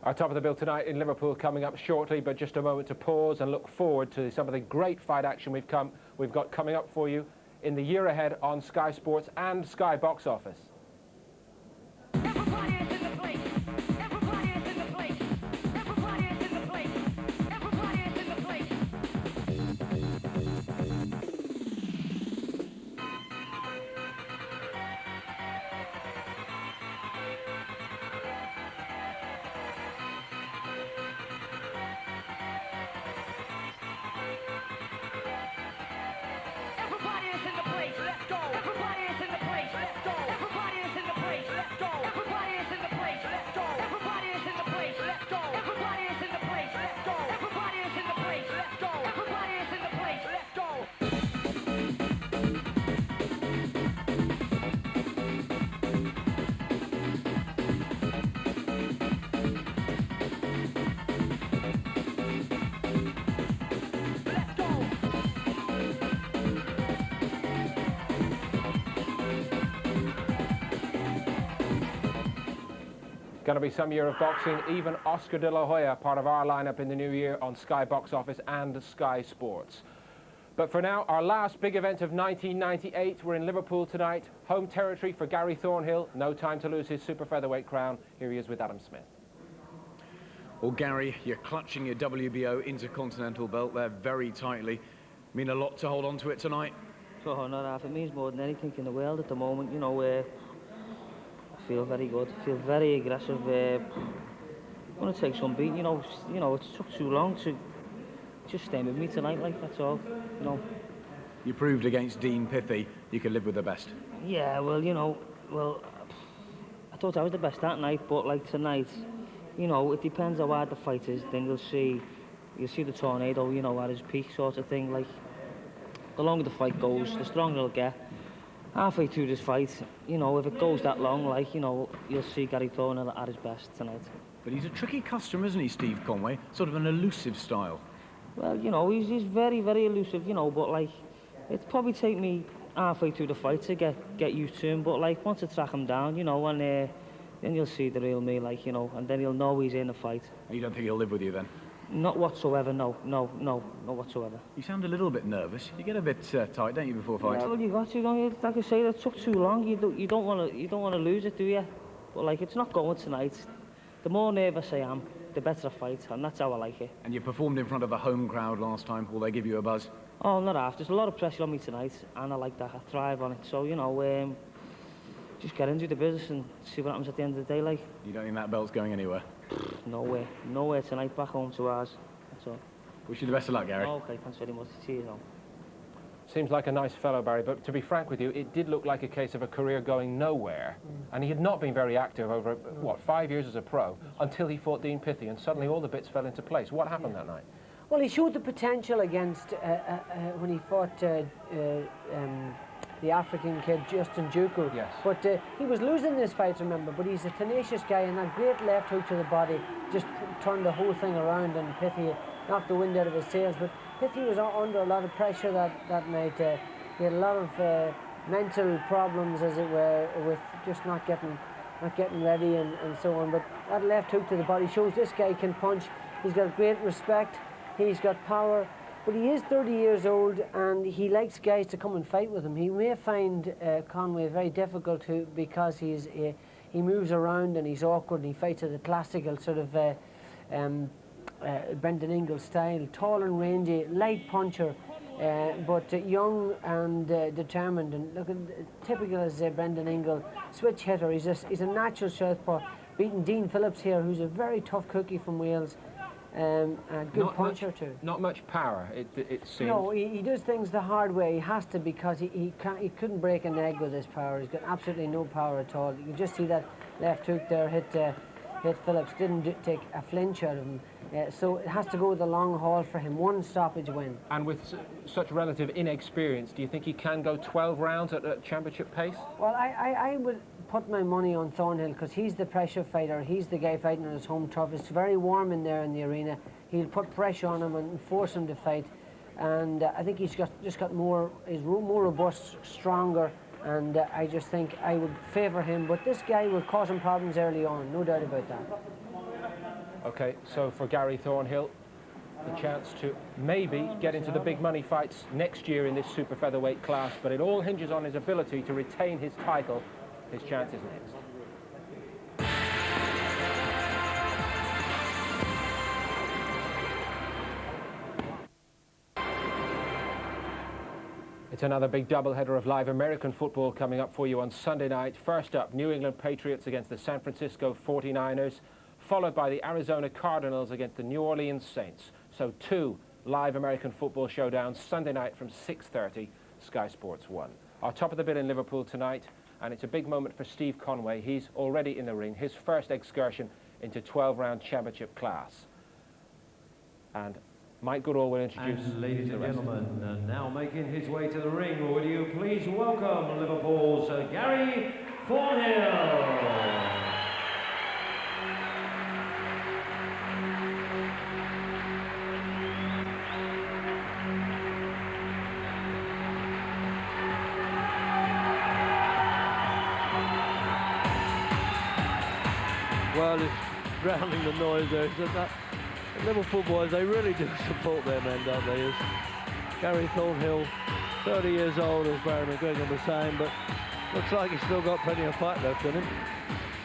Our top of the bill tonight in Liverpool coming up shortly, but just a moment to pause and look forward to some of the great fight action we've got coming up for you in the year ahead on Sky Sports and Sky Box Office. Everybody is in the place. Everybody is in the place. Everybody is in the place. Everybody is in the place. Everybody is in the place. Let's go. Everybody is in the place. Let's go. Everybody is in the place. Let's go. Everybody is in the place. Let's go. Everybody is in the place. Let's go. Everybody is in the place. Let's go. Everybody is in the place. Let's go. Everybody is in the place. Let's go. Let's go. Going to be some year of boxing. Even Oscar de la Hoya, part of our lineup in the new year on Sky Box Office and Sky Sports. But for now, our last big event of 1998. We're in Liverpool tonight. Home territory for Gary Thornhill. No time to lose his super featherweight crown. Here he is with Adam Smith. Well, Gary, you're clutching your WBO Inter-Continental belt there very tightly. Mean a lot to hold on to it tonight? Oh, not half. It means more than anything in the world at the moment. You know, I feel very good. Feel very aggressive. I'm going to take some beat. You know, it took too long to just stay with me tonight. Like, that's all. You know. You proved against Dean Pithy you could live with the best. Yeah. Well, you know, I thought I was the best that night, but like tonight, you know, it depends how hard the fight is. Then you'll see the tornado. You know, at his peak, sort of thing. Like, the longer the fight goes, the stronger it'll get. Halfway through this fight, you know, if it goes that long, like, you know, you'll see Gary Thornhill at his best tonight. But he's a tricky customer, isn't he, Steve Conway? Sort of an elusive style. Well, you know, he's very, very elusive, you know, but, like, it'd probably take me halfway through the fight to get used to him, but, like, once I track him down, you know, and then you'll see the real me, like, you know, and then he'll know he's in the fight. And you don't think he'll live with you, then? Not whatsoever, no, not whatsoever. You sound a little bit nervous. You get a bit tight, don't you, before fights? Yeah, well, you got to, don't you? Like I say, that took too long. You don't want to lose it, do you? But like, it's not going tonight. The more nervous I am, the better I fight, and that's how I like it. And you performed in front of a home crowd last time. Will they give you a buzz? Oh, not half. There's a lot of pressure on me tonight, and I like that. I thrive on it. So, you know, just get into the business and see what happens at the end of the day, like. You don't think that belt's going anywhere? Nowhere tonight, back home to ours, that's all. Wish you the best of luck, Gary. Okay, thanks very much. See you home. Seems like a nice fellow, Barry, but to be frank with you, it did look like a case of a career going nowhere. And he had not been very active over, what, 5 years as a pro, until he fought Dean Pithy, and suddenly all the bits fell into place. What happened that night? Well, he showed the potential against, when he fought the African kid, Justin Juku. Yes. But he was losing this fight, remember, but he's a tenacious guy, and that great left hook to the body just turned the whole thing around, and Pithy knocked the wind out of his sails. But Pithy was under a lot of pressure that night. He had a lot of mental problems, as it were, with just not getting ready and so on. But that left hook to the body shows this guy can punch. He's got great respect. He's got power. But he is 30 years old, and he likes guys to come and fight with him. He may find Conway very difficult because he moves around and he's awkward, and he fights at the classical sort of Brendan Ingle style, tall and rangy, light puncher, but young and determined. And look, typical as Brendan Ingle, switch hitter. He's a natural southpaw. Beating Dean Phillips here, who's a very tough cookie from Wales. A good puncher too. Not much power, it seems. No, he does things the hard way. He has to, because he couldn't break an egg with his power. He's got absolutely no power at all. You can just see that left hook there hit Phillips. Didn't take a flinch out of him. So it has to go the long haul for him. One stoppage win. And with such relative inexperience, do you think he can go 12 rounds at a championship pace? Well, I would put my money on Thornhill, because he's the pressure fighter. He's the guy fighting on his home turf. It's very warm in there in the arena. He'll put pressure on him and force him to fight. And I think he's just got more robust, stronger, and I just think I would favour him. But this guy will cause him problems early on, no doubt about that. Okay, so for Gary Thornhill, the chance to maybe get into the big money fights next year in this super featherweight class, but it all hinges on his ability to retain his title. His chance is next. It's another big doubleheader of live American football coming up for you on Sunday night. First up, New England Patriots against the San Francisco 49ers, followed by the Arizona Cardinals against the New Orleans Saints. So 2 live American football showdowns Sunday night from 6:30, Sky Sports 1. Our top of the bill in Liverpool tonight, and it's a big moment for Steve Conway. He's already in the ring, his first excursion into 12-round championship class. And Mike Goodall will introduce and ladies and the rest. gentlemen, now making his way to the ring, would you please welcome Liverpool's Gary Thornhill. Well, it's drowning the noise there. So that, the Liverpool boys, they really do support their men, don't they? As Gary Thornhill, 30 years old, as Barry McGregor was saying, but looks like he's still got plenty of fight left in him.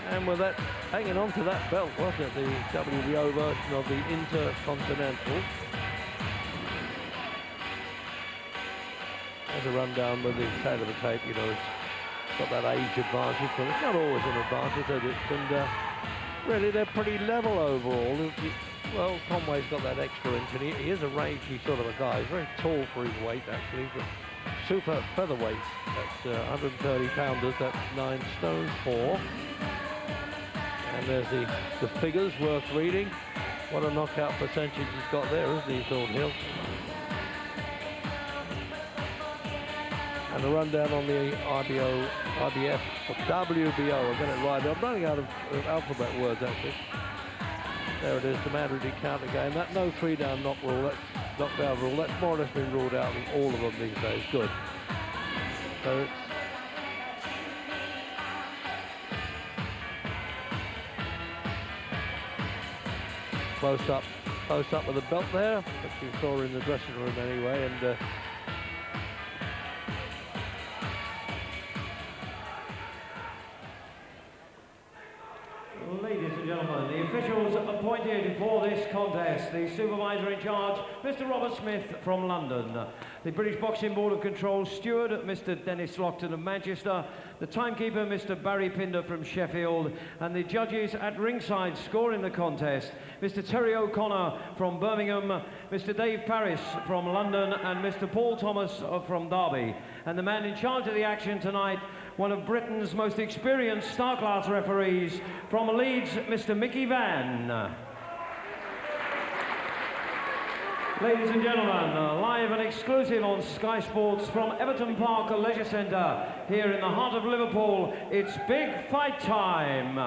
And with that, hanging on to that belt, wasn't it? The WBO version of the Inter-Continental. There's a rundown with the tail of the tape, you know, it's got that age advantage, but it's not always an advantage, is it? And really, they're pretty level overall. Well, Conway's got that extra inch, and he is a rangy sort of a guy. He's very tall for his weight, actually, but super featherweight. That's 130 pounders, that's 9 stone 4. And there's the figures worth reading. What a knockout percentage he's got there, isn't he, Thornhill? And a rundown on the IBF, or WBO, I'll get it right. I'm running out of alphabet words, actually. There it is, the mandatory counter game. That no 3-down knock rule, that's knockdown rule, that's more or less been ruled out in all of them these days. Good. So it's close up with the belt there, which you saw in the dressing room anyway, and Ladies and gentlemen, the officials appointed for this contest, the supervisor in charge, Mr. Robert Smith from London, the British Boxing Board of Control steward, Mr. Dennis Lockton of Manchester, the timekeeper, Mr. Barry Pinder from Sheffield, and the judges at ringside scoring the contest, Mr. Terry O'Connor from Birmingham, Mr. Dave Paris from London, and Mr. Paul Thomas from Derby. And the man in charge of the action tonight, one of Britain's most experienced star-class referees from Leeds, Mr. Mickey Van. Ladies and gentlemen, live and exclusive on Sky Sports from Everton Park Leisure Centre here in the heart of Liverpool, it's big fight time.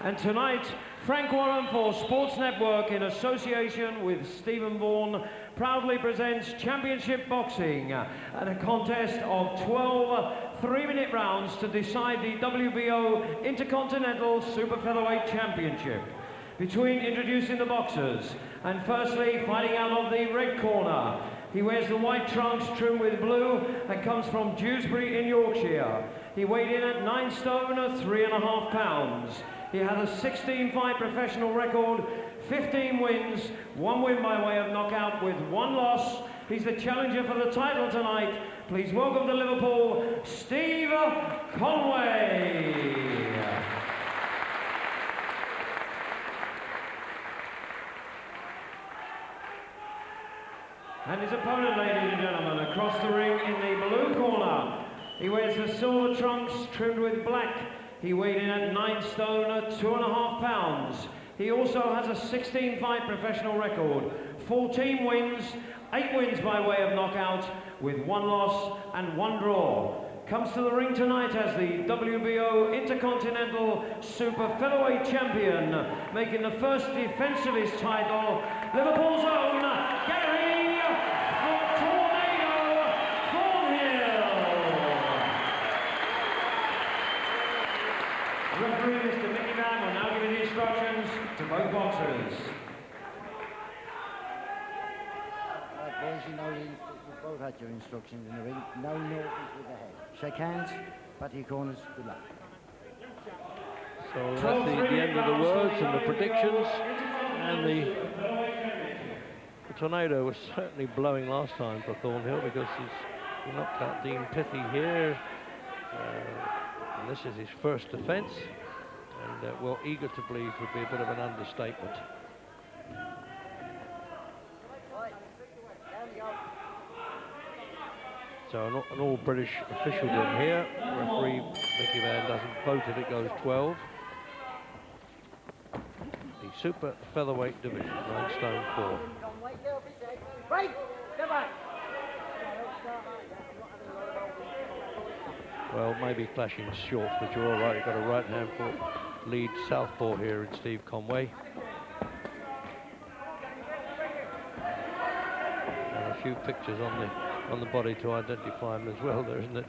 And tonight, Frank Warren for Sports Network in association with Stephen Vaughan proudly presents Championship Boxing and a contest of 12 3-minute rounds to decide the WBO Inter-Continental Super Featherweight Championship. Between introducing the boxers, and firstly fighting out of the red corner, he wears the white trunks trimmed with blue and comes from Dewsbury in Yorkshire. He weighed in at 9 stone 3.5 pounds. He has a 16-fight professional record, 15 wins, 1 win by way of knockout with 1 loss. He's the challenger for the title tonight. Please welcome to Liverpool, Steve Conway. And his opponent, ladies and gentlemen, across the ring in the blue corner. He wears the silver trunks trimmed with black. He weighed in at 9 stone 2.5 pounds. He also has a 16-fight professional record, 14 wins, 8 wins by way of knockout, with 1 loss and 1 draw. Comes to the ring tonight as the WBO Inter-Continental Super Featherweight Champion, making the first defense of his title, Liverpool's own Gary Tornado Thornhill. Referee Mr. Mickey Van will now give it his instructions to both boxers. Right, boys, you know you've both had your instructions in the ring. No naughties with the head. Shake hands, pat your corners, good luck. So that's the end of the words and the predictions, and the tornado was certainly blowing last time for Thornhill because he knocked out Dean Pithy here, and this is his first defence, and well, eager to believe would be a bit of an understatement. So an all-British officialdom here. Referee Mickey Van doesn't vote it, it goes 12. The super featherweight division, 9 stone 4. Well, maybe clashing short, but you're all right. You've got a right hand for lead southpaw here in Steve Conway. And a few pictures on the body to identify him as well, there, isn't it?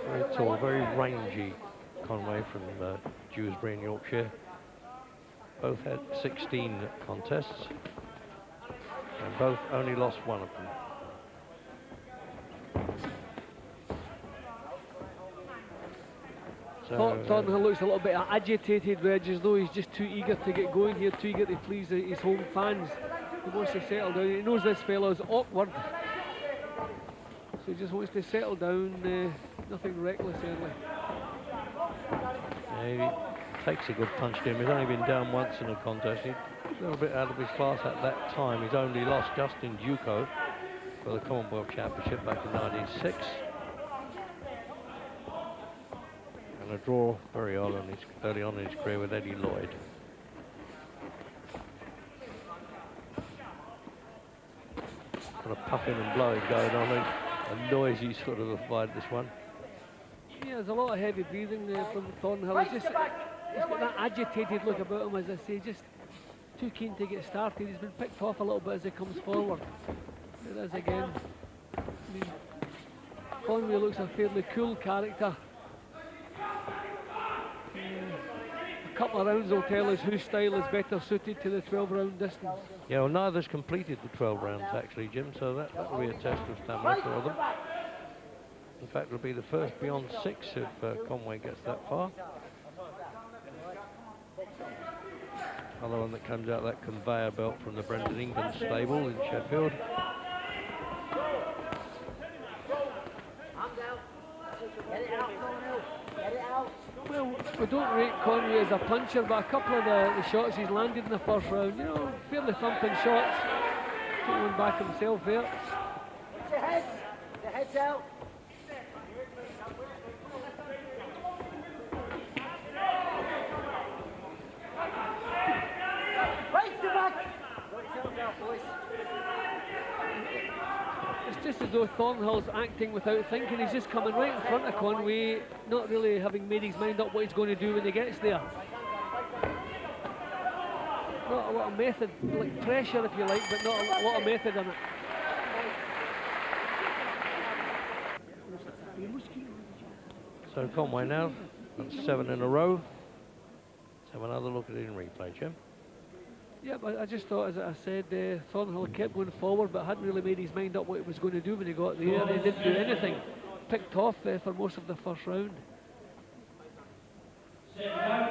Very tall, very rangy Conway from Dewsbury in Yorkshire. Both had 16 contests, and both only lost one of them. So, Thornhill looks a little bit agitated, Reg, as though he's just too eager to get going here, too eager to please his home fans. He wants to settle down. He knows this fellow's awkward, so he just wants to settle down. Nothing reckless, certainly. Yeah, he takes a good punch to him. He's only been down once in a contest. He's a little bit out of his class at that time. He's only lost Justin Duco for the Commonwealth Championship back in '96. And a draw very early on in his career with Eddie Lloyd. Got a puffing and blowing going on, a noisy sort of a fight, this one. Yeah, there's a lot of heavy breathing there from Thornhill. He's got that agitated look about him, as I say, just too keen to get started. He's been picked off a little bit as he comes forward. There is again. I mean, Conway looks a fairly cool character. A couple of rounds will tell us whose style is better suited to the 12-round distance. Yeah, well, neither's completed the 12 rounds actually, Jim, so that will be a test of stamina for them. In fact, it'll be the first beyond 6 if Conway gets that far. Other one that comes out that conveyor belt from the Brendan England stable in Sheffield. Well, we don't rate Conway as a puncher, but a couple of the shots he's landed in the first round, you know, fairly thumping shots. Took one back himself there. The head's out. It's just as though Thornhill's acting without thinking. He's just coming right in front of Conway, not really having made his mind up what he's going to do when he gets there. Not a lot of method, like pressure if you like, but not a lot of method in it. So Conway now, that's 7 in a row. Let's have another look at it in replay, Jim. Yeah, but I just thought, as I said, Thornhill kept going forward, but hadn't really made his mind up what he was going to do when he got there. He didn't do anything. Picked off for most of the first round. Yeah,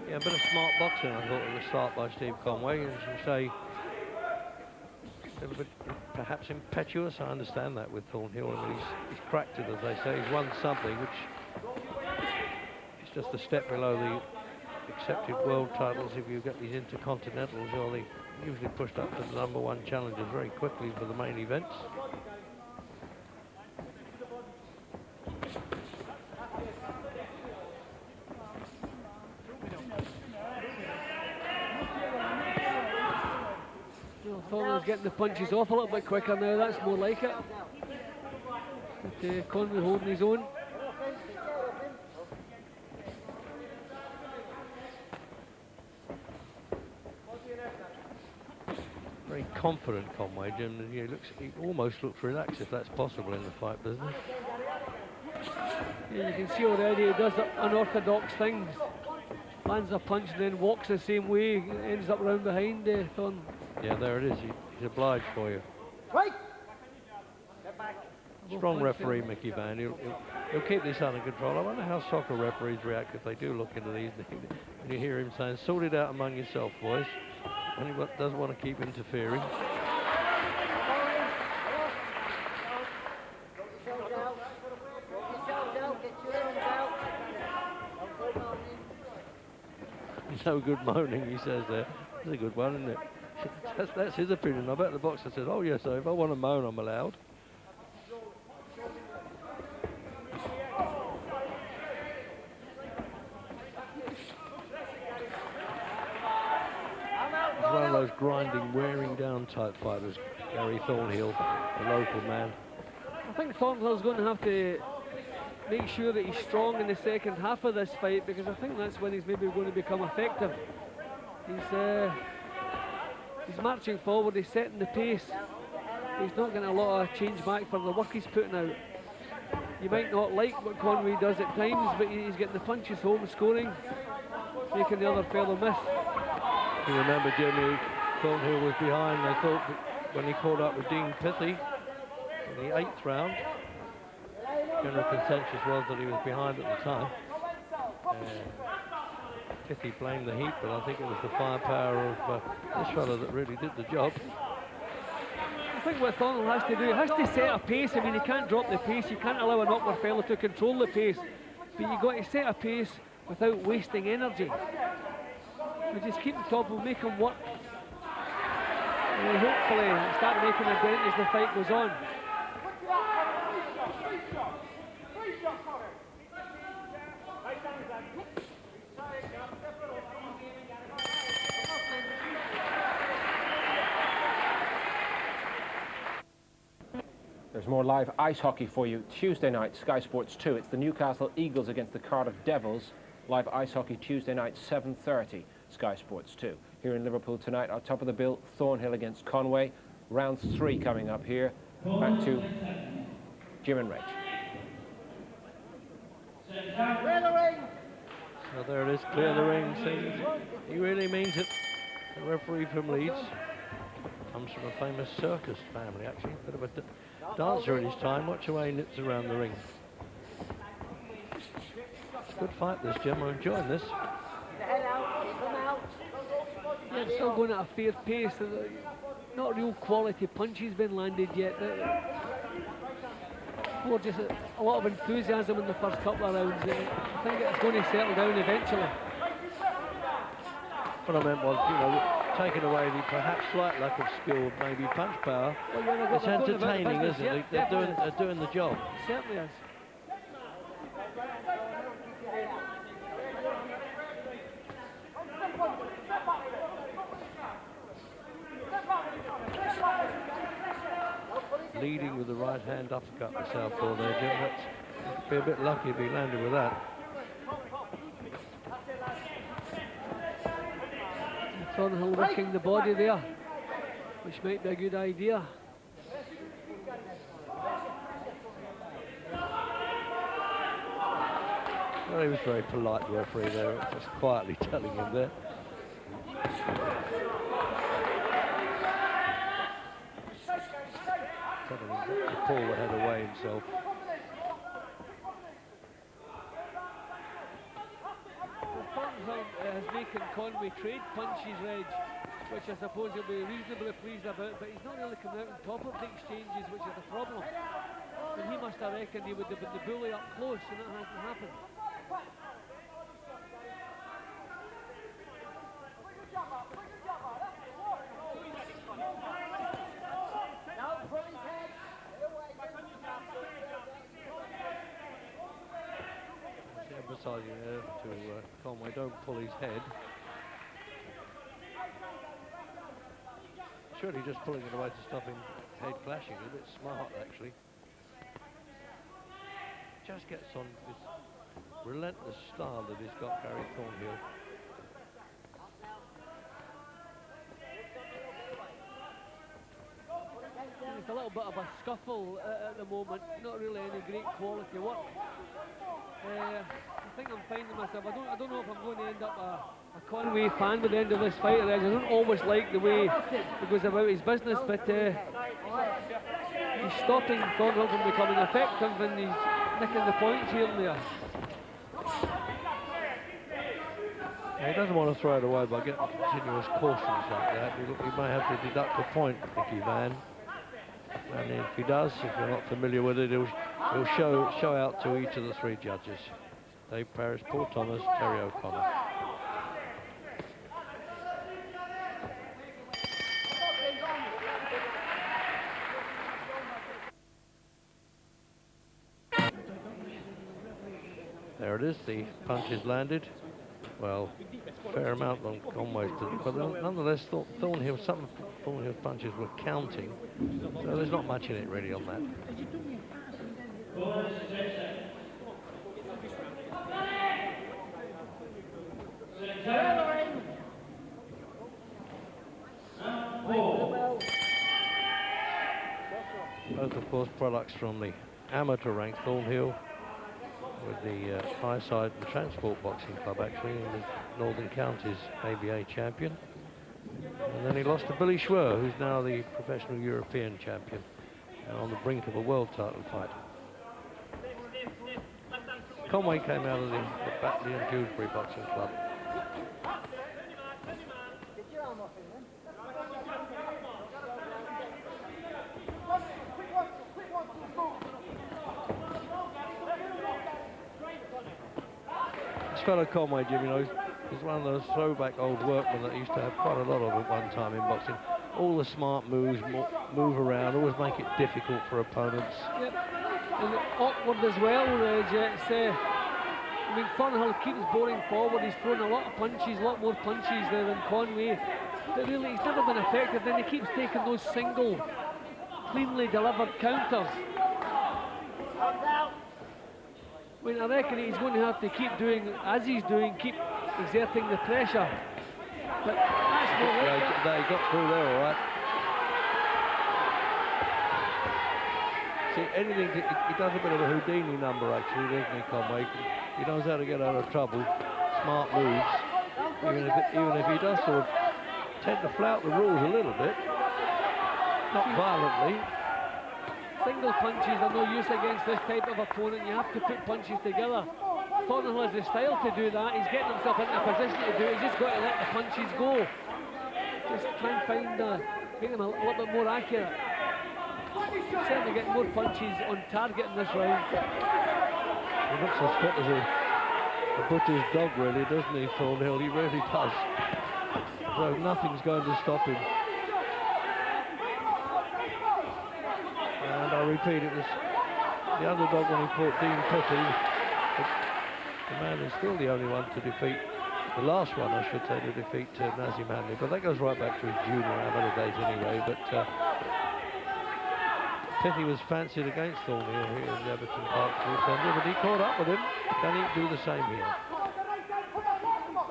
a bit of smart boxing, I thought, at the start by Steve Conway. As you say, a little bit perhaps impetuous. I understand that with Thornhill. I mean, he's cracked it, as they say. He's won something, which is just a step below the accepted world titles. If you get these Intercontinentals, you're usually pushed up to the #1 challengers very quickly for the main events. Thornhill's getting the punches off a little bit quicker now. That's more like it. But Conway holding his own. very confident, Conway, Jim. He almost looks relaxed, if that's possible in the fight business. Yeah, you can see already he does unorthodox things. Lands a punch and then walks the same way, ends up round behind Thornhill. Yeah, there it is. He's obliged for you. Right. Strong referee, Mickey Van. He'll keep this under control. I wonder how soccer referees react if they do look into these things. And you hear him saying, sort it out among yourself, boys. And he doesn't want to keep interfering. No good moaning, he says there. That's a good one, isn't it? That's his opinion. I bet the boxer says, oh yes, so if I want to moan, I'm allowed. He's one of those grinding, wearing down type fighters, Gary Thornhill, a local man. I think Thornhill's going to have to make sure that he's strong in the second half of this fight, because I think that's when he's maybe going to become effective. He's marching forward, he's setting the pace. He's not getting a lot of change back for the work he's putting out. You might not like what Conway does at times, but he's getting the punches home, scoring, making the other fellow miss. You remember, Jimmy, Thornhill was behind. They thought that when he caught up with Dean Pithy in the 8th round, general consensus was that he was behind at the time. Pithy blamed the heat, but I think it was the firepower of this fellow that really did the job. I think what Thornhill has to do, he has to set a pace. I mean, he can't drop the pace, you can't allow an upper fellow to control the pace, but you've got to set a pace without wasting energy. We just keep the top, we'll make him work. And hopefully start making a dent as the fight goes on. There's more live ice hockey for you Tuesday night, Sky Sports 2. It's the Newcastle Eagles against the Cardiff Devils. Live ice hockey Tuesday night, 7:30, Sky Sports 2. Here in Liverpool tonight, on top of the bill, Thornhill against Conway. Round 3 coming up here. Back to Jim and Rach. So there it is, clear the ring. See, he really means it. The referee from Leeds comes from a famous circus family, actually. Bit of a dancer in his time. Watch away, knits around the ring. It's a good fight, this, Jim. I'm enjoying this. Yeah, it's still going at a fair pace. Not real quality punches been landed yet. More just a lot of enthusiasm in the first couple of rounds. I think it's going to settle down eventually. What I meant was, taking away the perhaps slight lack of skill, maybe punch power. Well, yeah, it's entertaining, isn't it? They're doing the job. It certainly is. Leading with the right hand uppercut the southpaw there, Jim. That's be a bit lucky if he landed with that. Thornhill working the body there, which might be a good idea. Well, he was very polite, the referee there, just quietly telling him there. Telling him to pull the head away himself. Thornhill is making Conway trade punches, Reg, which I suppose he'll be reasonably pleased about, but he's not really coming out on top of the exchanges, which is the problem. And he must have reckoned he would have been the bully up close, and that hasn't happened. Emphasising there to Conway, don't pull his head. Surely just pulling it away to stop him head clashing. A bit smart, actually. Just gets on this relentless style that he's got, Gary Thornhill. just a little bit of a scuffle at the moment. Not really any great quality work. I think I'm finding myself. I don't know if I'm going to end up a Conway fan by the end of this fight. I don't always like the way he goes about his business, but he's stopping Thornhill from becoming effective, and he's nicking the points here and there. He doesn't want to throw it away by getting continuous cautions like that. He may have to deduct a point, Mickey Van. And if he does, if you're not familiar with it, he'll show out to each of the three judges. Dave Parrish, Paul Thomas, Terry O'Connor. There it is, the punch is landed. Well, fair amount on Conway's, but nonetheless, Thornhill, some of Thornhill's punches were counting, so there's not much in it really on that. Both, of course, products from the amateur rank. Thornhill with the high side and Transport Boxing Club, actually, in the Northern Counties ABA champion. And then he lost to Billy Schwer, who's now the professional European champion, and on the brink of a world title fight. Conway came out of the Batley and Dewsbury Boxing Club. This fellow Conway, Jim, you know, is one of those throwback old workmen that used to have quite a lot of at one time in boxing. All the smart moves, move around, always make it difficult for opponents. Yep, and awkward as well, Jets. I mean, Thornhill keeps boring forward. He's thrown a lot of punches, a lot more punches there than Conway. But really, he's never been effective. Then he keeps taking those single, cleanly delivered counters. I mean, I reckon he's going to have to keep doing as he's doing, keep exerting the pressure. But that's not right. He got through there, all right. See, anything, he does a bit of a Houdini number, actually, doesn't he, Conway? He knows how to get out of trouble, smart moves, even if he does sort of tend to flout the rules a little bit, not violently. Single punches are no use against this type of opponent. You have to put punches together. Thornhill has the style to do that. He's getting himself into a position to do it. He's just got to let the punches go. Just try and find, make them a little bit more accurate. Certainly getting more punches on target in this round. He looks as fit as a butcher's dog, really, doesn't he, Thornhill? He really does. So nothing's going to stop him. And I repeat, it was the underdog when he fought Dean Petty. The man is still the only one to defeat, the last one, I should say, to defeat Nazim Hanley. But that goes right back to his junior amateur days anyway. But Petty was fancied against Thornhill here in the Everton Park Sports Centre, but he caught up with him. Can he do the same here?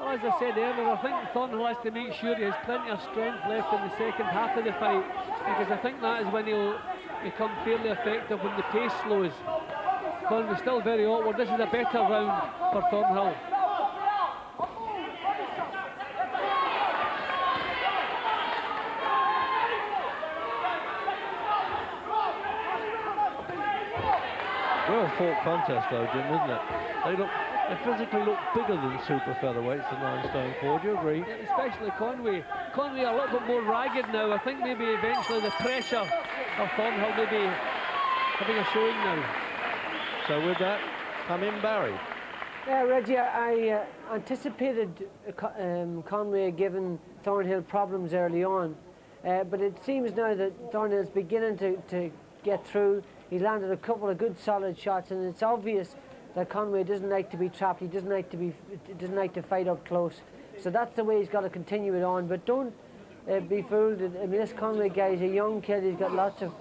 Well, as I said earlier, I think Thornhill has to make sure he has plenty of strength left in the second half of the fight, because I think that is when he'll become fairly effective when the pace slows. Conway's still very awkward. This is a better round for Thornhill. Well fought contest though, Jim, isn't it? They physically look bigger than super featherweights, the 9 stone 4. Do you agree? Yeah, especially Conway. Conway a little bit more ragged now. I think maybe eventually the pressure of Thornhill may be having a showing now. So with that, come in Barry. Yeah, Reggie, I anticipated Conway giving Thornhill problems early on, but it seems now that Thornhill's beginning to get through. He's landed a couple of good solid shots, and it's obvious that Conway doesn't like to be trapped. He doesn't like to fight up close. So that's the way he's got to continue it on. But don't be fooled. I mean, this Conway guy is a young kid. He's got lots of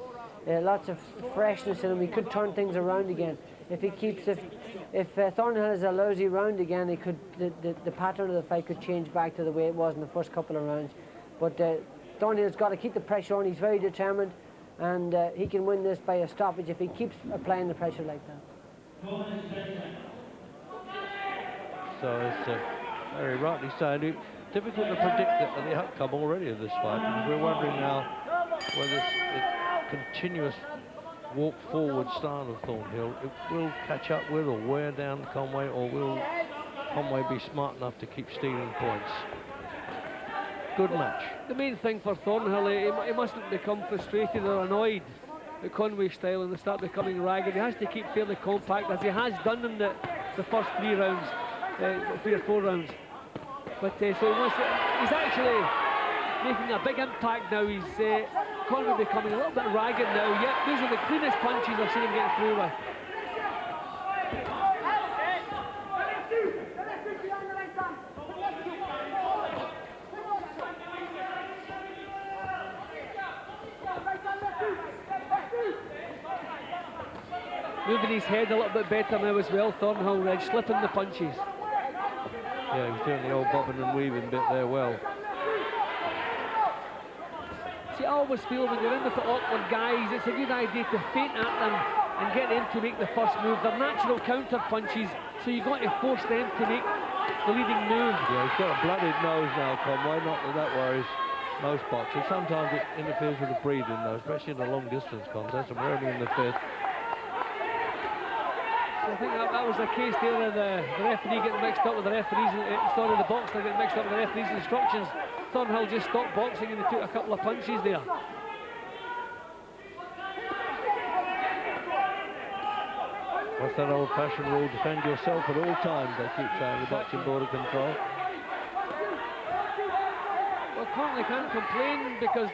freshness in him. He could turn things around again if he keeps. If Thornhill has a lousy round again, he could the pattern of the fight could change back to the way it was in the first couple of rounds. But Thornhill's got to keep the pressure on. He's very determined. and he can win this by a stoppage if he keeps applying the pressure like that. So it's very rightly saying, difficult to predict the outcome already of this fight, because we're wondering now whether this continuous walk forward style of Thornhill, it will catch up with or wear down Conway, or will Conway be smart enough to keep stealing points? Good match. The main thing for Thornhill, he mustn't become frustrated or annoyed at Conway's style and start becoming ragged. He has to keep fairly compact, as he has done in the first 3 rounds, 3 or 4 rounds. But so he's actually making a big impact now. He's Conway becoming a little bit ragged now. Yet these are the cleanest punches I've seen him get through with. Moving his head a little bit better now as well, Thornhill, Reg, slipping the punches. Yeah, he's doing the old bobbing and weaving bit there well. See, I always feel when you're in with the awkward guys, it's a good idea to feint at them and get them to make the first move. They're natural counter punches, so you've got to force them to make the leading move. Yeah, he's got a blooded nose now, Conway. Not that that worries most boxers. Sometimes it interferes with the breathing, though, especially in a long-distance contest, and we're only in the 5th. I think that was the case there of the referee getting mixed up with the referees, the boxer getting mixed up with the referee's instructions. Thornhill just stopped boxing and he took a couple of punches there. What's that old-fashioned rule? Defend yourself at all times, they keep saying, the boxing board of control. Well, Conway can't complain because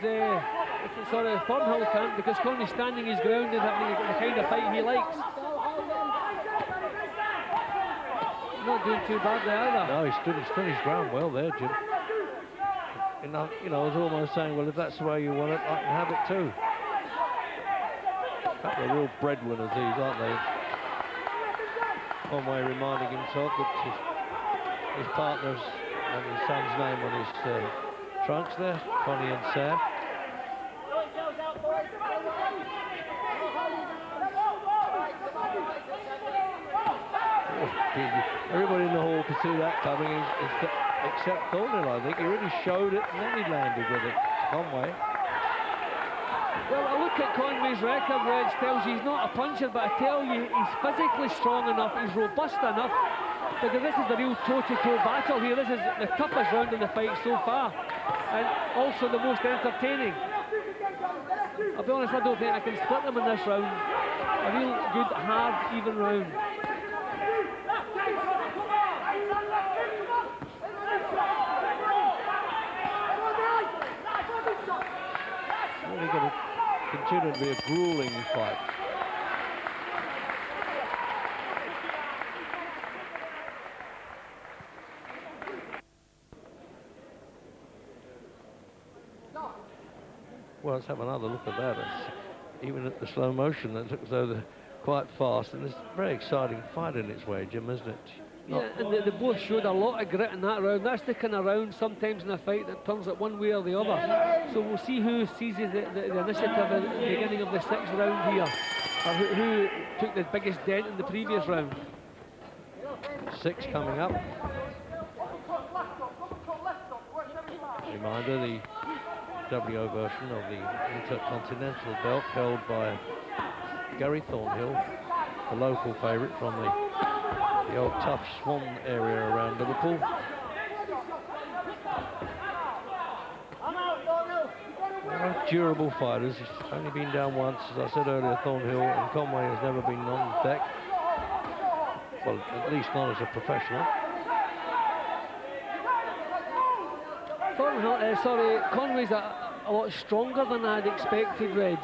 Thornhill can't, because Conway's standing his ground and having the kind of fight he likes. Not doing too badly either. No, he stood his ground well there, Jim. You know, I was almost saying, well, if that's the way you want it, I can have it too. A couple of real breadwinners, these, aren't they? Conway reminding himself that his partner's and his son's name on his trunks there, Connie and Sam. Everybody in the hall could see that coming, except Thornhill, I think. He really showed it and then he landed with it, Conway. Well, I look at Conway's record, Reg, tells you he's not a puncher, but I tell you, he's physically strong enough, he's robust enough, because this is the real toe-to-toe battle here. This is the toughest round in the fight so far, and also the most entertaining. I'll be honest, I don't think I can split them in this round. A real good, hard, even round. Really going to continue to be a grueling fight. Well, let's have another look at that. Even at the slow motion, that looks as though they're quite fast, and it's a very exciting fight in its way, Jim, isn't it? Yeah, and they both showed a lot of grit in that round. That's the kind of round sometimes in a fight that turns it one way or the other. So we'll see who seizes the initiative at the beginning of the 6th round here, or who took the biggest dent in the previous round. 6 coming up. Reminder, the WO version of the Inter-Continental belt held by Gary Thornhill, the local favourite from the old tough Swan area around Liverpool. They're durable fighters. He's only been down once, as I said earlier, Thornhill, and Conway has never been on deck. Well, at least not as a professional. Conway's a lot stronger than I'd expected, Reg.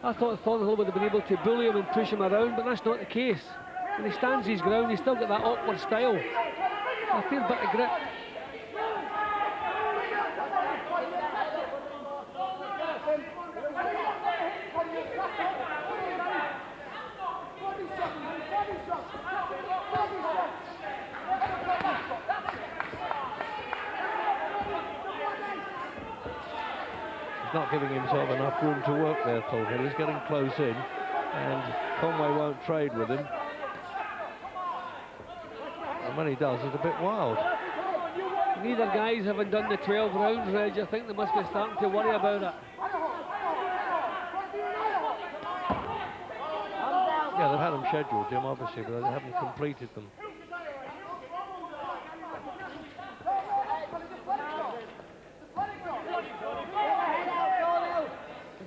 I thought Thornhill would have been able to bully him and push him around, but that's not the case. When he stands his ground, he's still got that awkward style. A fair bit of grit. not giving himself enough room to work there, Thornhill. He's getting close in, and Conway won't trade with him. And when he does, it's a bit wild. Neither guys haven't done the 12 rounds, Reg. I think they must be starting to worry about it. Yeah, they've had them scheduled, Jim, obviously, but they haven't completed them.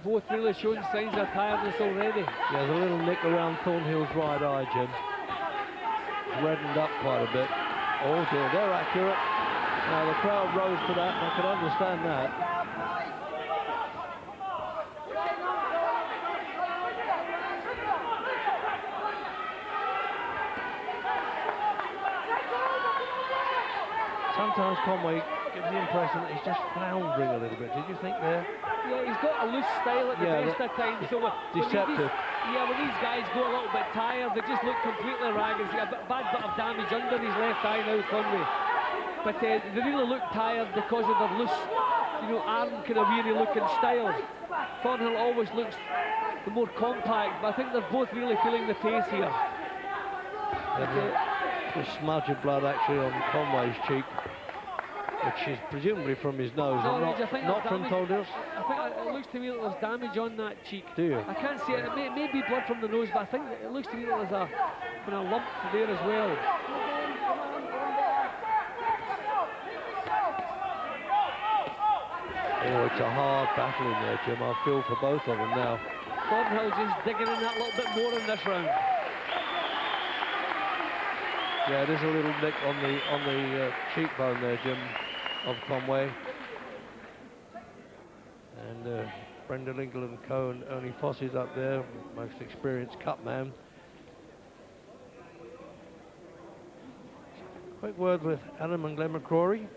Both really showing signs of tiredness already. Yeah, there's a little nick around Thornhill's right eye, Jim. It's reddened up quite a bit. Oh dear, they're accurate. Now the crowd rose to that, and I can understand that. Sometimes Conway gives the impression that he's just floundering a little bit. Did you think there? Yeah, he's got a loose style at the best of times. So deceptive. When these guys go a little bit tired, they just look completely ragged. He's got a bad bit of damage under his left eye now, Conway. But they really look tired because of their loose, arm kind of weary looking style. Thornhill always looks the more compact, but I think they're both really feeling the pace here. A smudge of blood actually on Conway's cheek, which is presumably from his nose, and not from Thornhill's. I think it looks to me that there's damage on that cheek. Do you? I can't see it. It may be blood from the nose, but I think it looks to me that there's a lump there as well. Oh, it's a hard battle in there, Jim. I feel for both of them now. Thornhill just digging in that little bit more in this round. Yeah, there's a little nick on the cheekbone there, Jim, of Conway. And Brendan Lingle and Cohen, Ernie Fossey's up there, most experienced cut man. Quick word with Adam and Glenn McCrory.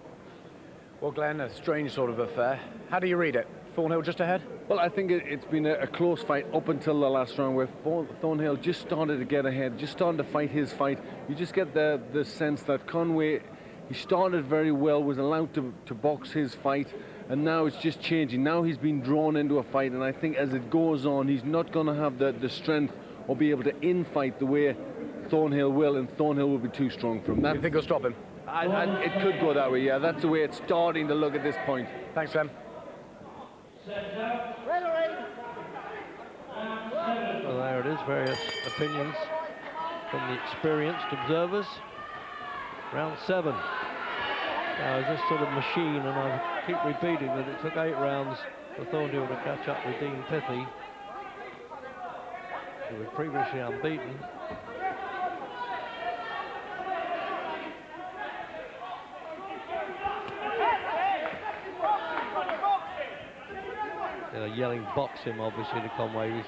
Well, Glenn, a strange sort of affair. How do you read it? Thornhill just ahead? Well, I think it's been a close fight up until the last round, where Thornhill just started to get ahead, just started to fight his fight. You just get the sense that Conway, he started very well, was allowed to box his fight, and now it's just changing. Now he's been drawn into a fight, and I think as it goes on, he's not going to have the strength or be able to infight the way Thornhill will, and Thornhill will be too strong for him. You think he'll stop him? It could go that way, yeah. That's the way it's starting to look at this point. Thanks, Glenn. Well, there it is, various opinions from the experienced observers. Round 7. Now, is this sort of machine, and I keep repeating that it took 8 rounds for Thornhill to catch up with Dean Pithy, who was previously unbeaten. They're yelling box him, obviously, to Conway.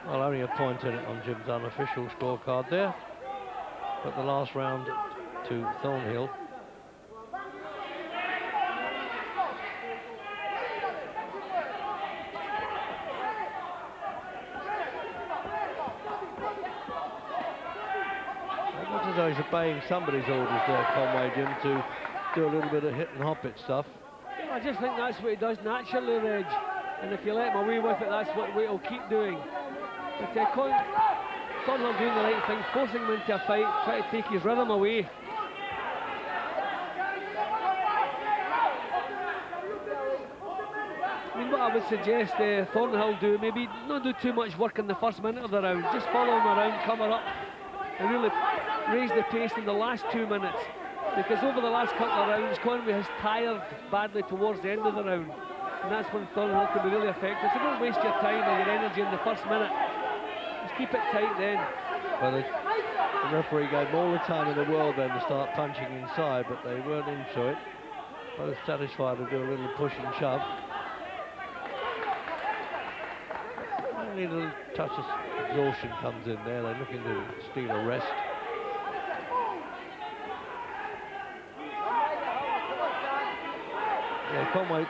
Well, only a point in it on Jim's unofficial scorecard there. But the last round to Thornhill. It looks as though he's obeying somebody's orders there, Conway, Jim, to do a little bit of hit and hop it stuff. I just think that's what he does naturally, Reg. And if you let him away with it, that's what he'll keep doing. But Thornhill doing the right thing, forcing him into a fight, trying to take his rhythm away. I mean, what I would suggest Thornhill do, maybe not do too much work in the first minute of the round, just follow him around, cover up, and really raise the pace in the last 2 minutes. Because over the last couple of rounds, Conway has tired badly towards the end of the round. And that's when Thornhill can be really effective. So don't waste your time or your energy in the first minute. Just keep it tight then. Well, the referee gave them all the time in the world then to start punching inside, but they weren't into it. Both satisfied to do a little push and shove. Only a little touch of exhaustion comes in there. They're looking to steal a rest. Yeah, Conway is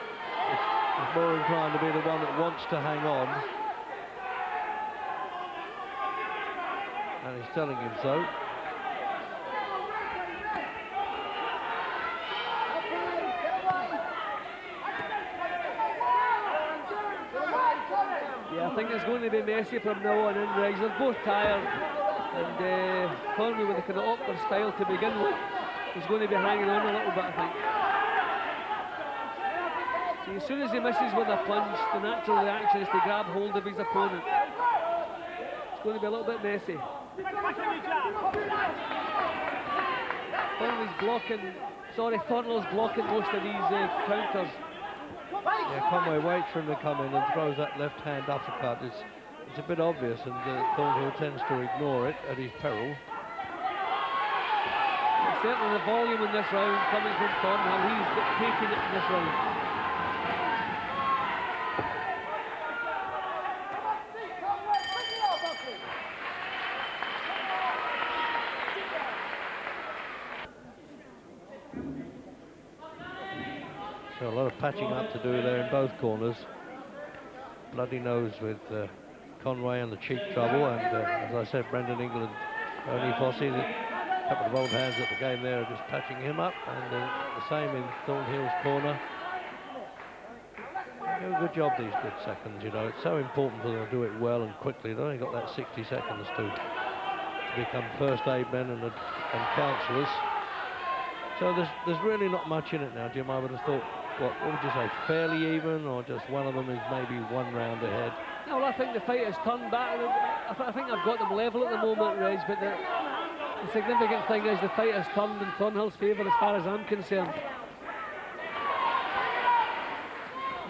more inclined to be the one that wants to hang on. And he's telling him so. Yeah, I think it's going to be messy from now on in, Reg. They're both tired, and Conway, with the kind of awkward style to begin with, is going to be hanging on a little bit, I think. See, as soon as he misses with a punch, the natural reaction is to grab hold of his opponent. It's going to be a little bit messy. Thornhill's blocking most of these counters. Yeah, Conway waits for him to come in and throws that left hand uppercut. It's a bit obvious, and Thornhill tends to ignore it at his peril. And certainly the volume in this round coming from Thornhill, he's dictating it in this round. So a lot of patching up to do there in both corners. Bloody nose with Conway and the cheek trouble, and as I said, Brendan England, Tony Fossey, a couple of old hands at the game there are just patching him up, and the same in Thornhill's corner. They do a good job, these good seconds, you know. It's so important for them to do it well and quickly. They've only got that 60 seconds to become first aid men and counsellors. So there's really not much in it now, Jim. I would have thought, what would you say, fairly even, or just one of them is maybe one round ahead? No, I think the fight has turned back. I think I've got them level at the moment, Reg, but the significant thing is the fight has turned in Thornhill's favour as far as I'm concerned.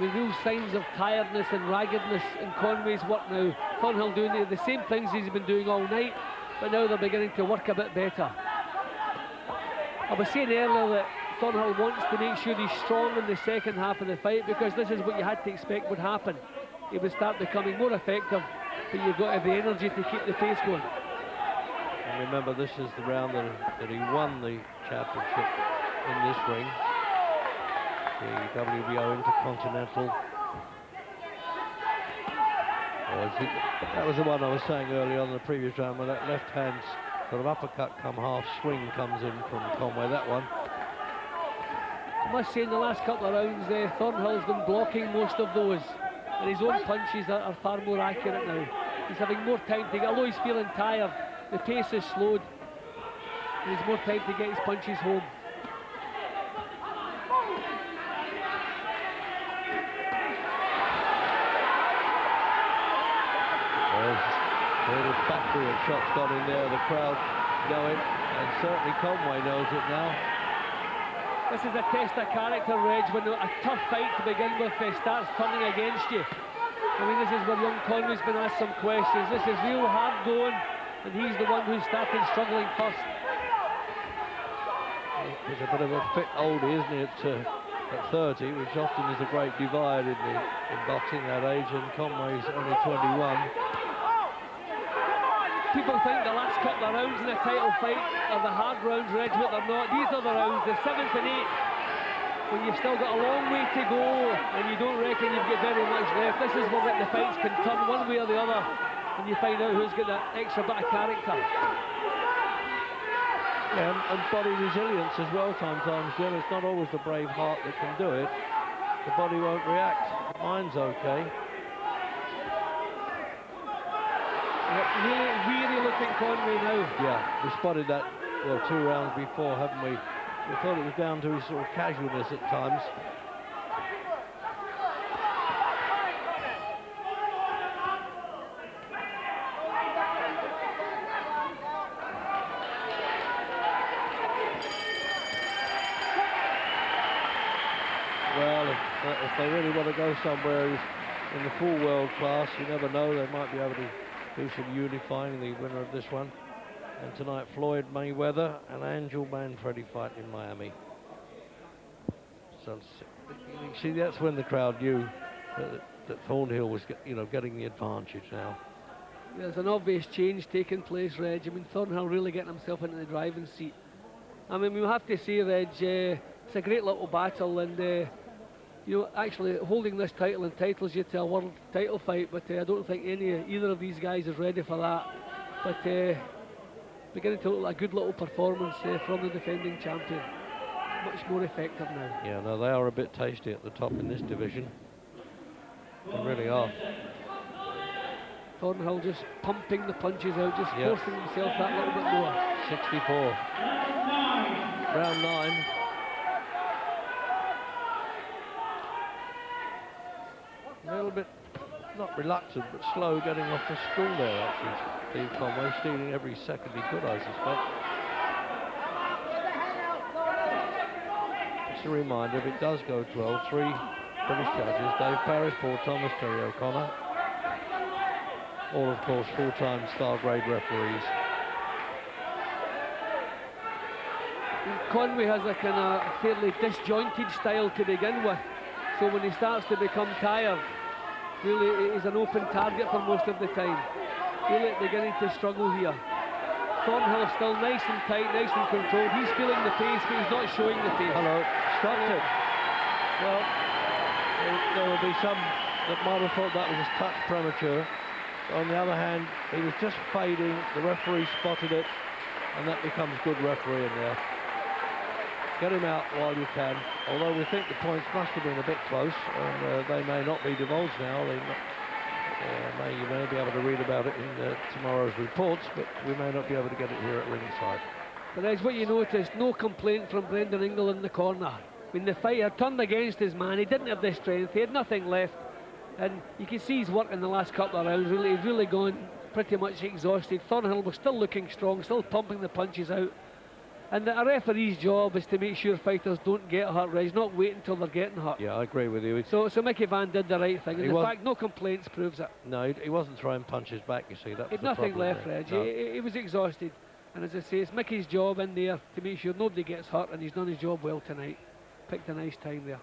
The real signs of tiredness and raggedness in Conway's work now. Thornhill doing the same things he's been doing all night, but now they're beginning to work a bit better. I was saying earlier that Thornhill wants to make sure he's strong in the second half of the fight, because this is what you had to expect would happen. He would start becoming more effective, but you've got to have the energy to keep the pace going. And remember, this is the round that he won the championship in this ring, the WBO Inter-Continental. That was the one I was saying earlier on in the previous round, where that left hand sort of uppercut come half swing comes in from Conway, that one. I must say, in the last couple of rounds, Thornhill's been blocking most of those, and his own punches are far more accurate now. He's having more time to get, although he's feeling tired, the pace is slowed, and he's more time to get his punches home. Little factory of shots got in there, the crowd know it, and certainly Conway knows it now. This is a test of character, Reg, when a tough fight to begin with starts turning against you. I mean, this is where young Conway's been asked some questions. This is real hard going, and he's the one who started struggling first. He's a bit of a fit oldie, isn't he, at 30, which often is a great divide in boxing that age, and Conway's only 21. People think the last couple of rounds in a title fight are the hard rounds, Reg, but they're not. These are the rounds, the 7th and 8th, when you've still got a long way to go and you don't reckon you've got very much left. This is where the fights can turn one way or the other, and you find out who's got that extra bit of character. Yeah, and body resilience as well sometimes, Jim. It's not always the brave heart that can do it. The body won't react. The mind's okay. Really looking Conway now. Yeah, we spotted that, well, 2 rounds before, haven't we? We thought it was down to his sort of casualness at times. Well, if they really want to go somewhere in the full world class, you never know, they might be able to do some unifying, the winner of this one. And tonight, Floyd Mayweather and Angel Manfredi fight in Miami. So, you see, that's when the crowd knew that Thornhill was, getting the advantage now. There's an obvious change taking place, Reg. I mean, Thornhill really getting himself into the driving seat. I mean, we have to say, Reg, it's a great little battle, and actually holding this title entitles you to a world title fight, but I don't think either of these guys is ready for that. But beginning to look like a good little performance from the defending champion. Much more effective now. Yeah, no, they are a bit tasty at the top in this division. They really are. Thornhill just pumping the punches out, just forcing himself that little bit more. 64. Round 9. A little bit, not reluctant, but slow getting off the stool there, actually. Steve Conway stealing every second he could, I suspect. Just a reminder, if it does go 12, 3 British judges, Dave Parris, Paul Thomas, Terry O'Connor. All, of course, full-time star grade referees. Conway has a kind of fairly disjointed style to begin with, so when he starts to become tired, really he's an open target for most of the time. Really beginning to struggle here. Thornhill still nice and tight, nice and controlled. He's feeling the pace, but he's not showing the pace. Hello, stopped it. Well, there will be some that might have thought that was a touch premature. On the other hand, he was just fading, the referee spotted it, and that becomes good refereeing there. Get him out while you can, although we think the points must have been a bit close, and they may not be divulged now. You may be able to read about it in tomorrow's reports, but we may not be able to get it here at ringside. But that's what you noticed, no complaint from Brendan Ingle in the corner. When the fight had turned against his man, he didn't have the strength, he had nothing left. And you can see his work in the last couple of rounds, he's really gone pretty much exhausted. Thornhill was still looking strong, still pumping the punches out. And a referee's job is to make sure fighters don't get hurt, right? He's not waiting until they're getting hurt. Yeah, I agree with you. So Mickey Van did the right thing. And in fact, no complaints proves it. No, he wasn't throwing punches back, you see. That was He'd nothing left, Reg. No. He was exhausted. And as I say, it's Mickey's job in there to make sure nobody gets hurt, and he's done his job well tonight. Picked a nice time there.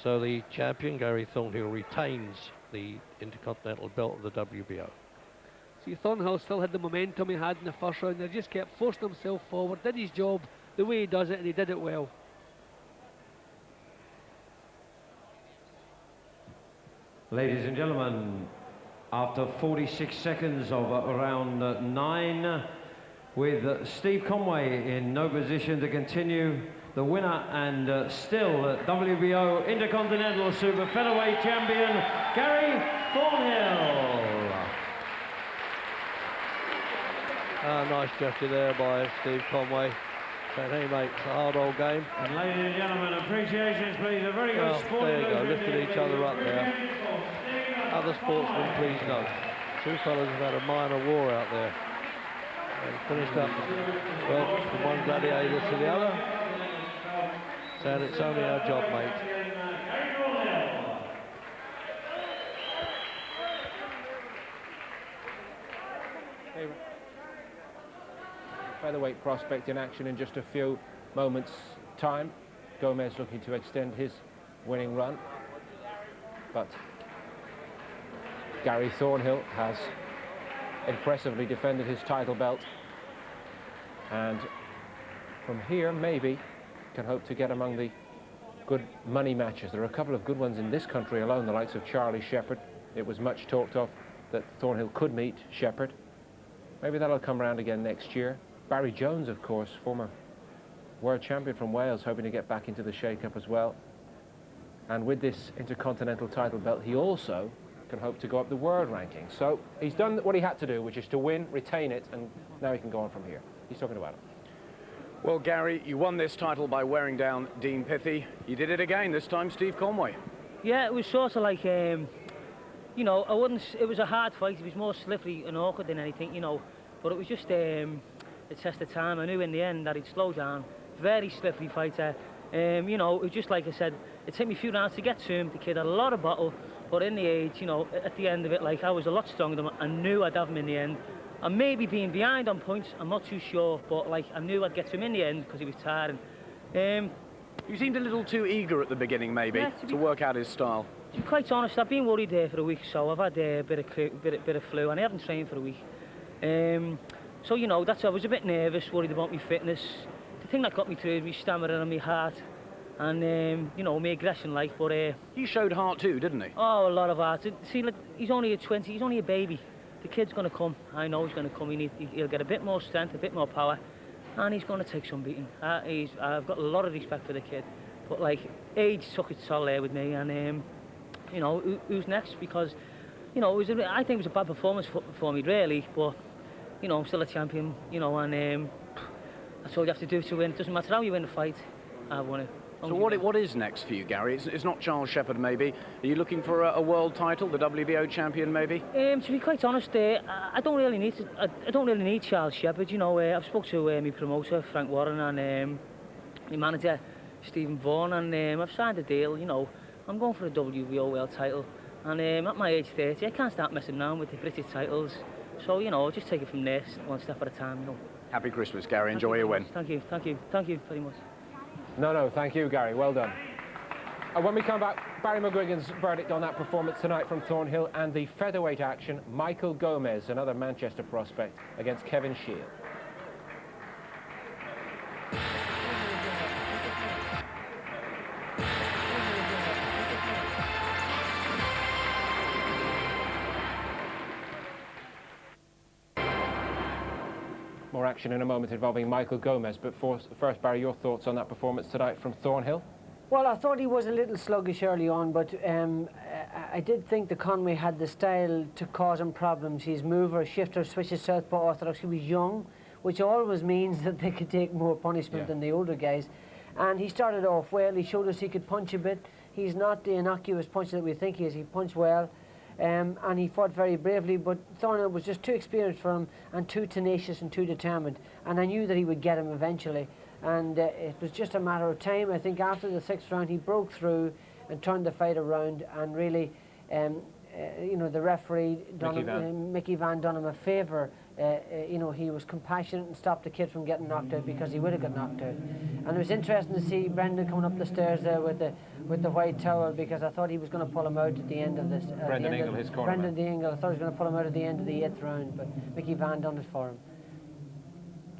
So the champion, Gary Thornhill, retains the Intercontinental belt of the WBO. See, Thornhill still had the momentum he had in the first round. He just kept forcing himself forward, did his job the way he does it, and he did it well. Ladies and gentlemen, after 46 seconds of round 9, with Steve Conway in no position to continue, the winner and still WBO Intercontinental Super Featherweight champion, Gary Thornhill. Nice gesture there by Steve Conway. Saying, hey mate, it's a hard old game. And ladies and gentlemen, appreciations please, a very good sport. There you go, lifting each other up there. Other sportsmen, please note. Two fellas have had a minor war out there. And finished up, well, from one gladiator to the other. Saying it's only our job, mate. Featherweight prospect in action in just a few moments' time. Gomez looking to extend his winning run, but Gary Thornhill has impressively defended his title belt, and from here maybe can hope to get among the good money matches. There are a couple of good ones in this country alone, the likes of Charlie Shepherd. It was much talked of that Thornhill could meet Shepherd. Maybe that'll come around again next year. Barry Jones, of course, former world champion from Wales, hoping to get back into the shake-up as well. And with this Intercontinental title belt, he also can hope to go up the world ranking. So he's done what he had to do, which is to win, retain it, and now he can go on from here. He's talking about it. Well, Gary, you won this title by wearing down Dean Pithie. You did it again, this time Steve Conway. Yeah, it was sort of like, you know, it was a hard fight. It was more slippery and awkward than anything, you know. But it was just a test of time. I knew in the end that he'd slow down. Very slippery fighter. You know, it was just like I said, it took me a few rounds to get to him. The kid had a lot of battle, but in the age, you know, at the end of it, like, I was a lot stronger than him. I knew I'd have him in the end. And maybe being behind on points, I'm not too sure, but like, I knew I'd get to him in the end because he was tiring. You seemed a little too eager at the beginning, maybe, yeah, to work out his style. To be quite honest, I've been worried there for a week, so I've had a bit of flu, and I haven't trained for a week. So, you know, I was a bit nervous, worried about my fitness. The thing that got me through is my stamina and my heart, and, you know, my aggression, like, but... He showed heart too, didn't he? Oh, a lot of heart. See, like, he's only 20, he's only a baby. The kid's going to come. I know he's going to come. He'll get a bit more strength, a bit more power, and he's going to take some beating. I've got a lot of respect for the kid, but, like, age took its toll there with me, and, you know, who's next? Because you know, I think it was a bad performance for me, really. But you know, I'm still a champion. You know, and that's all you have to do to win. It doesn't matter how you win the fight. I've won it. So what is next for you, Gary? It's not Charles Shepherd, maybe. Are you looking for a world title, the WBO champion, maybe? To be quite honest, I don't really need I don't really need Charles Shepherd. You know, I've spoke to my promoter Frank Warren and my manager Stephen Vaughan, and I've signed a deal. You know, I'm going for a WBO world title, and at my age 30, I can't start messing around with the British titles. So you know, I'll just take it from there, one step at a time. You know. Happy Christmas, Gary. Enjoy your win. Thank you very much. No, thank you, Gary. Well done. And when we come back, Barry McGuigan's verdict on that performance tonight from Thornhill, and the featherweight action, Michael Gomez, another Manchester prospect, against Kevin Shield. More action in a moment involving Michael Gomez, but first, Barry, your thoughts on that performance tonight from Thornhill? Well, I thought he was a little sluggish early on, but I did think that Conway had the style to cause him problems. His mover, shifter, switches southpaw orthodox. He was young, which always means that they could take more punishment than the older guys. And he started off well. He showed us he could punch a bit. He's not the innocuous puncher that we think he is. He punched well. And he fought very bravely, but Thornhill was just too experienced for him and too tenacious and too determined. And I knew that he would get him eventually. And it was just a matter of time. I think after the 6th round, he broke through and turned the fight around, and really, you know, the referee, Mickey Van, done him a favour. You know, he was compassionate and stopped the kid from getting knocked out, because he would have got knocked out. And it was interesting to see Brendan coming up the stairs there with the white towel, because I thought he was going to pull him out at the end of this. Brendan Ingle, his corner. Brendan Ingle, I thought he was going to pull him out at the end of the 8th round, but Mickey Van done it for him.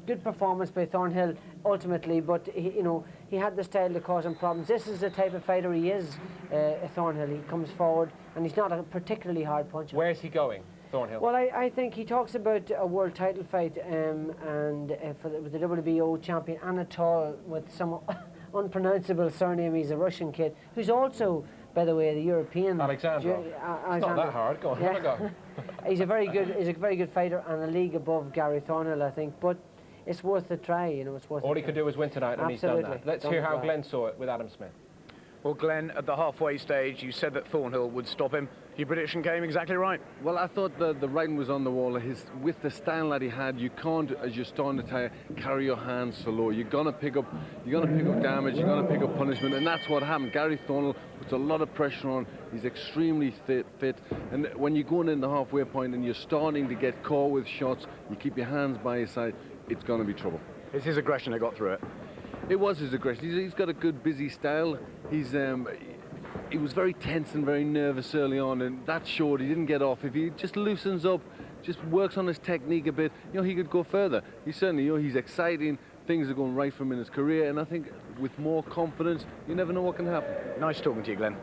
Good performance by Thornhill ultimately, but you know, he had the style to cause him problems. This is the type of fighter he is, Thornhill. He comes forward, and he's not a particularly hard puncher. Where's he going, Thornhill? Well, I think he talks about a world title fight with the WBO champion Anatol, with some unpronounceable surname. He's a Russian kid who's also, by the way, the European. Alexander. It's not that hard. Go on, have a go. He's a very good fighter, and a league above Gary Thornhill, I think. But it's worth a try, you know. It's worth. All he could do was win tonight, and Absolutely. he's done that. Let's hear how Glenn saw it with Adam Smith. Well, Glenn, at the halfway stage, you said that Thornhill would stop him. Your prediction came exactly right. Well, I thought the writing was on the wall. With the style that he had, you can't, as you're starting to tire, carry your hands so low. You're gonna pick up damage. You're gonna pick up punishment, and that's what happened. Gary Thornhill puts a lot of pressure on. He's extremely fit, and when you're going in the halfway point and you're starting to get caught with shots, you keep your hands by your side. It's going to be trouble. It's his aggression that got through it. It was his aggression. He's got a good, busy style. He was very tense and very nervous early on, and that showed. He didn't get off. If he just loosens up, just works on his technique a bit, you know, he could go further. He certainly, you know, he's exciting. Things are going right for him in his career, and I think with more confidence, you never know what can happen. Nice talking to you, Glenn.